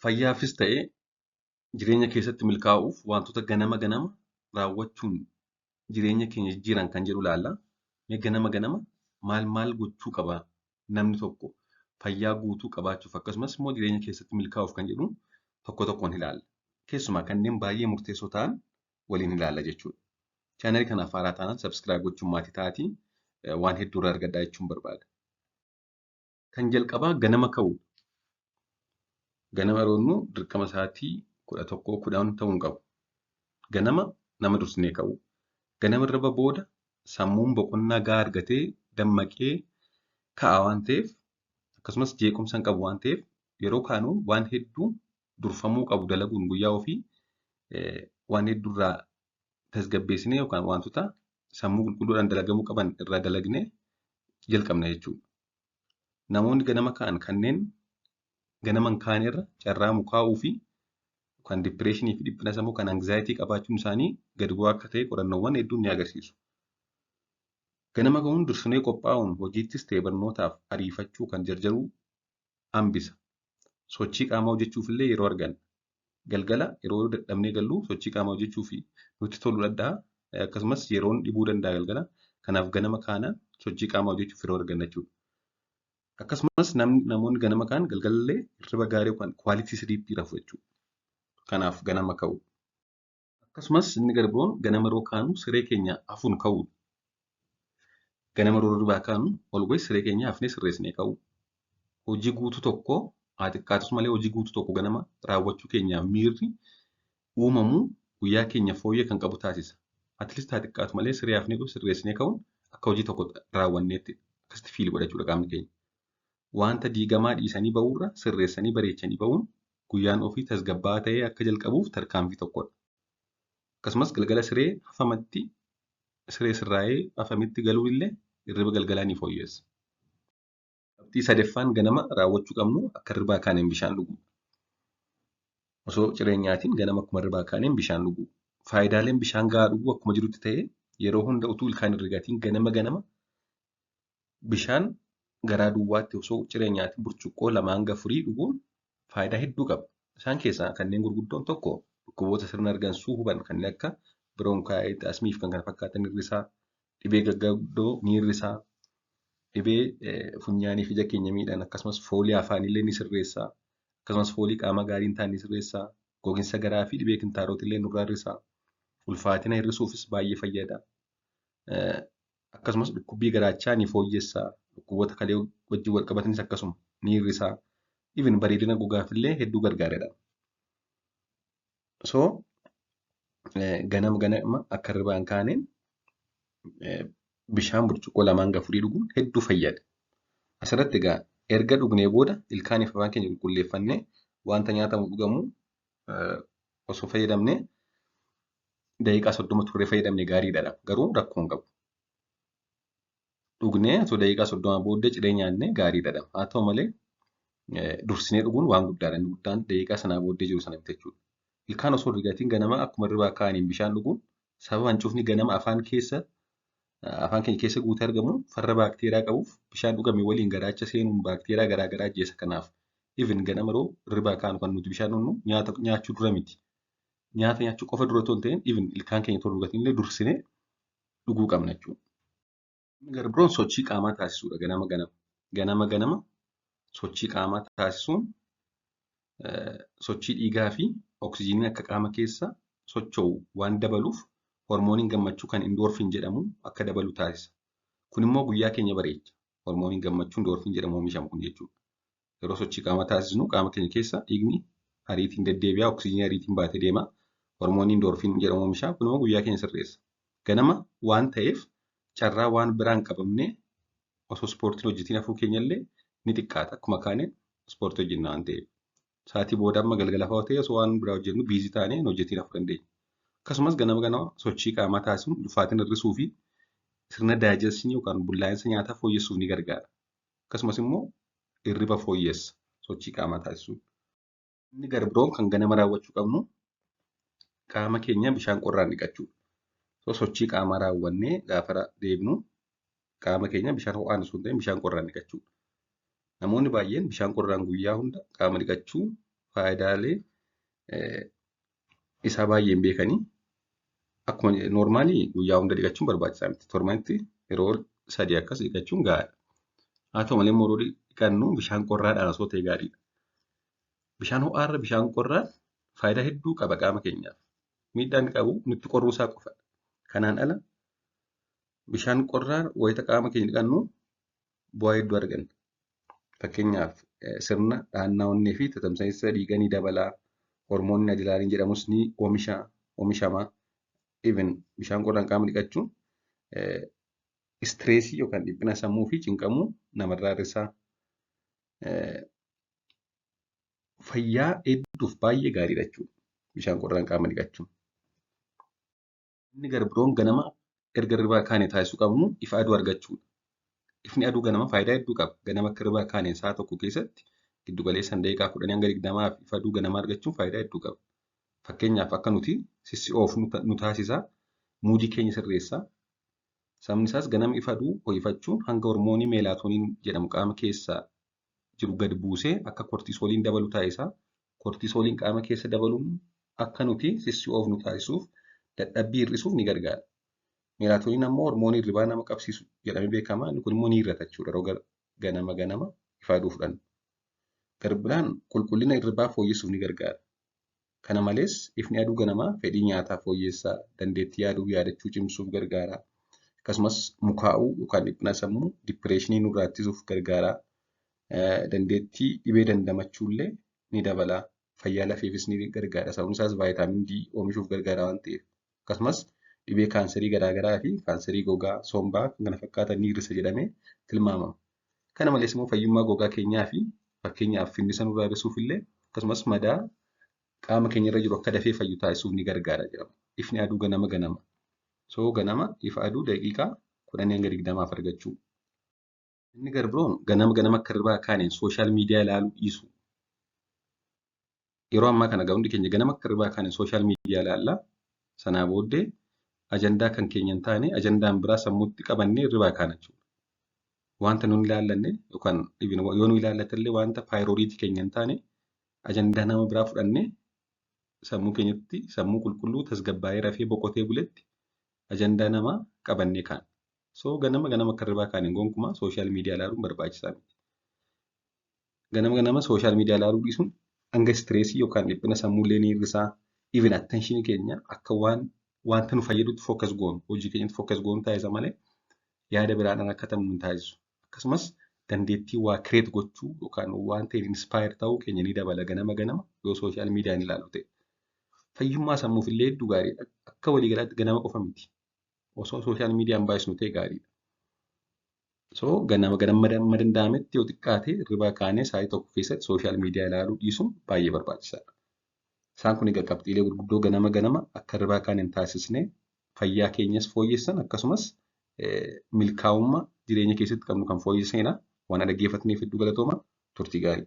Fayyaafis ta'ee jireenya keessatti milkaa'uuf wantoota ganama raawwachuun jireenya keenya jijjiiran kan jedhu ilaalla. Mee ganama maal gochuu qaba namni tokko fayyaa guutuu qabaachuuf akkasumas immoo jireenya keessatti milkaa'uuf kan jedhu tokko tokkoon ilaalla. Keessumaa kanneen baay'ee murteessoo ta'an waliin ilaalla jechuudha. Chaanalii kanaaf haaraa taanaan sabskiraayib gochuun maatii ta'aatii waan hedduu irraa argadhaa jechuun barbaada. Kan jalqabaa ganama ka'uudha. Ganama roonnu dirqama sa'aatii 11 10 ta'uu hin qabu. Ganama nama dursinee ka'u. Ganama irra booda sammuun boqonnaa gahaa argatee dammaqee ka'a waan ta'eef akkasumas jeequmsa hin qabu waan ta'eef yeroo kaanu waan hedduu durfamuu qabu dalaguun guyyaa ofii waan hedduurraa tasgabbeessinee yookaan wantoota sammuu qulqulluudhaan dalagamuu qaban irraa dalagnee jalqabna jechuudha. Namoonni ganama ka'an kanneen ganama hin kaanerra carraa mukaa'uu fi kan dipireeshinii fi dhiphina sammuu kan anxaayitii qabaachuun isaanii gadi bu'aa akka ta'e qorannoowwan hedduun ni agarsiisu. Ganama ka'uun dursinee qophaa'uun hojiittis ta'e barnootaaf ariifachuu kan jarjaruu hambisa. Sochii qaamaa hojjechuuf illee yeroo arganna. Galgala yeroo dadhabnee gallu sochii qaamaa hojjechuuf nutti toluu danda'a. Akkasumas yeroon dhibuu danda'a galgala. Kanaaf ganama kaana sochii qaamaa hojjechuuf yeroo arganna jechuudha. Akkasumas namoonni ganama kaan galgalallee hirriba gaarii yookaan kwaalitii siliippii rafu jechuudha. Kanaaf ganama ka'u. Akkasumas inni gara biroon ganama yeroo kaanu siree keenya hafuun ka'uudha. Ganama yeroo hirribaa kaanu always siree keenya hafnee sirreessinee ka'u. Hojii guutuu tokko haa xiqqaatus malee hojii guutuu tokko ganama raawwachuu keenyaaf miirri uumamu guyyaa keenya fooyyee kan qabu taasisa. Atleast haa xiqqaatu malee siree hafnee sirreessinee ka'uun akka hojii tokko raawwanneetti akkasitti fiil godhachuudha qaamni keenya. Wanta diigamaa dhiisanii ba'uurra sirreessanii bareechanii ba'uun guyyaan ofii tasgabbaa'aa ta'ee akka jalqabuuf tarkaanfii tokkodha. Akkasumas galgala siree hafamatti siree sirraa'ee hafamitti galuun illee hirriba galgalaa ni fooyyessa. Qabxii sadaffaan ganama raawwachuu qabnu akka hirribaa kaaneen bishaan dhuguu. Osoo cireenyaatiin ganama akkuma hirribaa kaaneen bishaan dhuguu. Faayidaaleen bishaan gahaa dhuguu akkuma jirutti ta'ee yeroo hunda utuu ilkaan hin rigatiin ganama bishaan garaa duwwaatti osoo cireenyaatiin burcuqqoo 2-4 dhuguun faayidaa hedduu qaba. Isaan keessaa kanneen gurguddoon tokko dhukkuboota sirna hargansuu huban kanneen akka biroonkaayit, asmii fi kan kana fakkaatan hir'isaa, dhibee gaggabdoo ni hir'isaa, dhibee funyaanii fi ija keenya miidhan akkasumas foolii afaanillee ni sirreessaa, akkasumas foolii qaama gaarii hin taane ni sirreessaa, gogiinsa garaa fi dhibee kintaarootillee nurraa hir'isaa, ulfaatina hir'isuufis baay'ee fayyada. Akkasumas dhukkubbii garaachaa ni fooyyessaa, dhukkuboota kalee wajjin wal qabatanis akkasuma ni hir'isaa. Even bareedina gogaafillee hedduu gargaareedha. So ganama akka hirribaan kaaneen bishaan burcuqqoo 2-4 dhuguun hedduu fayyada. Asirratti egaa erga dhugnee booda ilkaanii fi afaan keenya qulqulleeffannee wanta nyaatamu dhugamu osoo fayyadamnee daqiiqaa 30 turree fayyadamnee gaariidha. Garuu rakkoo hin qabu. Dhugnee osoo daqiiqaa 30 booddee ciree nyaannee gaariidha. Haa ta'u malee dursinee dhuguun waan guddaadha. Inni guddaan daqiiqaa sanaa booddee jiru sana jechuudha. Ilkaan osoo rigaatiin ganama akkuma hirribaa kaaniin bishaan dhuguun sababa hancuufni ganama afaan keenya keessa guutee argamu farra baakteeriyaa qabuuf bishaan dhugame waliin garaacha seenuun baakteeriyaa garaa garaa ajjeessa. Kanaaf even ganama yeroo hirribaa kaanu kan nuti bishaan dhugnu nyaata nyaachuu dura miti. Nyaata nyaachuu qofa dura otoo hin ta'in even ilkaan keenya otoo dhugaatiin illee dursinee dhuguu qabna jechuudha. Gara biroon sochii qaamaa taasisuudha ganama sochii qaamaa taasisuun sochii dhiigaa fi oksijiiniin akka qaama keessa socho'u waan dabaluuf hormooniin gammachuu kan indoorfiin jedhamu akka dabalu taasisa. Kun immoo guyyaa keenya bareecha. Hormooniin gammachuu indoorfiin jedhamu oomishamu kun jechuudha. Yeroo sochii qaamaa taasisnu qaama keenya keessa dhiigni ariitiin deddeebi'aa oksijiinii ariitiin baatee deema. Hormooniin indoorfiin jedhamu oomisha. Kun immoo guyyaa keenya sirreessa. Ganama waan ta'eef carraa waan biraan qabamnee osoo ispoortiin hojjetiin hafuu keenyallee ni xiqqaata. Akkuma kaaneen ispoortii hojjenna waan ta'eef. Sa'aatii booda amma galgala fa'aa ta'e osoo waan biraa hojjennu biizii taanee hojjetiin hafuu dandeenya. Akkasumas ganama sochii qaamaa taasisuun ulfaatina hir'isuu fi sirna daayijestii yookaan bullaa'insa nyaataa fooyyessuuf ni gargaara. Akkasumas immoo hirriba fooyyessa sochii qaamaa taasisuun. Inni gara biroon kan ganama raawwachuu qabnu qaama keenya bishaan qorraan dhiqachuudha. Sochii qaamaa raawwannee gaafa deebinu qaama keenya bishaan ho'aan osoo hin ta'in bishaan qorraan dhiqachuudha. Namoonni baay'een bishaan qorraan guyyaa hunda qaama dhiqachuu faayidaalee isaa baay'een beekanii akkuma noormaalii guyyaa hunda dhiqachuun barbaachisaa miti. Torbanitti yeroo 3 akkas dhiqachuun gahaadha. Haa ta'u malee immoo yeroo dhiqannu bishaan qorraadhaan osoo ta'e gaariidha. Bishaan ho'aarra bishaan qorraan faayidaa hedduu qaba qaama keenyaaf. Miidhaan qabu nutti qorruu isaa qofadha. Kanaan ala bishaan qorraan wayita qaama keenya dhiqannu bu'aa hedduu arganna. Fakkeenyaaf sirna dhahannaa onnee fi tatamsa'insa dhiigaa ni dabalaa. Hormoonni adilaariin jedhamus ni oomishama. Even bishaan qorraan qaama dhiqachuun istireesii yookaan dhiphina sammuu fi cinqamuu namarraa hir'isaa. Fayyaa hedduuf baay'ee gaariidha jechuudha. Bishaan qorraan qaama dhiqachuun. Inni garbiroon ganama erga hirribaa kaanee taasisuu qabnu ifa aduu argachuudha. Ifni aduu ganama faayidaa hedduu qaba. Ganama akka hirribaa kaaneen sa'a tokko keessatti giddu galeessaan daqiiqaa 10 hanga 20 ifa aduu ganamaa argachuun faayidaa hedduu qaba. Fakkeenyaaf akka nuti sissi'oof nu taasisaa, muudii keenya sirreessaa. Sababni isaas ganama ifa aduu ho'ifachuun hanga hormoonii meelaatooniin jedhamu qaama keessaa jiru gad buusee akka kortisooliin dabalu taasisaa. Kortisooliin qaama keessa dabaluun akka nuti sissi'oof nu taasisuuf dadhabbii hir'isuuf ni gargaara. Meelaatooniin ammoo hormoonii hirribaa nama qabsiisu jedhamee beekama. Inni kun immoo ni hir'ata jechuudha yeroo ganama ifa aduu fudhannu. Garbiraan qulqullina hirribaa fooyyessuuf ni gargaara. Kana malees ifni aduu ganamaa fedhii nyaataa fooyyessaa, dandeettii yaaduu yaadachuu cimsuuf gargaara. Akkasumas mukaa'uu yookaan dhiphina sammuu dipireeshinii nurraa ittisuuf gargaara. Dandeettii dhibee dandamachuullee ni dabala. Fayyaa lafeefis ni gargaara. Sababni isaas vaayitaamin D oomishuuf gargaara waan ta'eef. Akkasumas dhibee kaanserii garaagaraa fi kaanserii gogaa, sombaa kan kana fakkaatan ni hir'isa jedhamee tilmaamama. Kana malees immoo fayyummaa gogaa keenyaa fi fakkeenyaaf finnisa nurraa hir'isuuf illee akkasumas madaa qaama keenyarra jiru akka dafee fayyu taasisuuf ni gargaara jedhama. Ifni aduu ganama. So ganama ifa aduu daqiiqaa 10 hanga 20 argachuu. Inni garbiroon ganama akka hirribaa kaaneen sooshaal miidiyaa ilaaluu dhiisu. Yeroo ammaa kana hundi keenya ganama akka hirribaa kaaneen sooshaal miidiyaa ilaallaa. Sanaa booddee ajandaa kan keenya hin taane ajandaan biraa sammuutti qabannee hirribaa kaana jechuudha. Wanta nuyi ilaallanne yookaan yoo nu ilaallatallee wanta paayiroorii keenya hin taane ajandaa nama biraa fudhannee sammuu keenyatti sammuu qulqulluu tasgabbaa'ee rafee boqotee buletti ajandaa namaa qabannee kaana. So ganama akka hirribaa kaaneen gonkumaa sooshaal miidiyaa ilaaluun barbaachisaa miti. Ganama sooshaal miidiyaa ilaaluu dhiisuun hanga istireesii yookaan dhiphina sammuullee ni hir'isaa. Even attention keenya akka wanta nu fayyadutti focus goonu, hojii keenyatti focus goonu taasisa malee yaada biraadhaan akka ta'u nu taasisu. Akkasumas dandeettii waa create gochuu yookaan waan ta'een inspire ta'uu keenya ni dabala ganama yoo sooshaal miidiyaan ilaalu ta'e. Fayyummaa sammuuf illee hedduu gaariidha. Akka waliigalaatti ganama qofa miti. Osoo sooshaal miidiyaan baay'isnu ta'e gaariidha. So ganama danda'ametti yoo xiqqaate hirribaa kaanee sa'aatii tokko keessatti sooshaal miidiyaa ilaaluu dhiisuun baay'ee barbaachisaadha. Isaan kun egaa qabxiilee gurguddoo ganama akka hirribaa kaaneen taasisnee fayyaa keenyas fooyyessan akkasumas milkaa'ummaa jireenya keessatti qabnu kan fooyyessanidha. Waan dhaggeeffatneef hedduu galatooma. Turtii gaarii.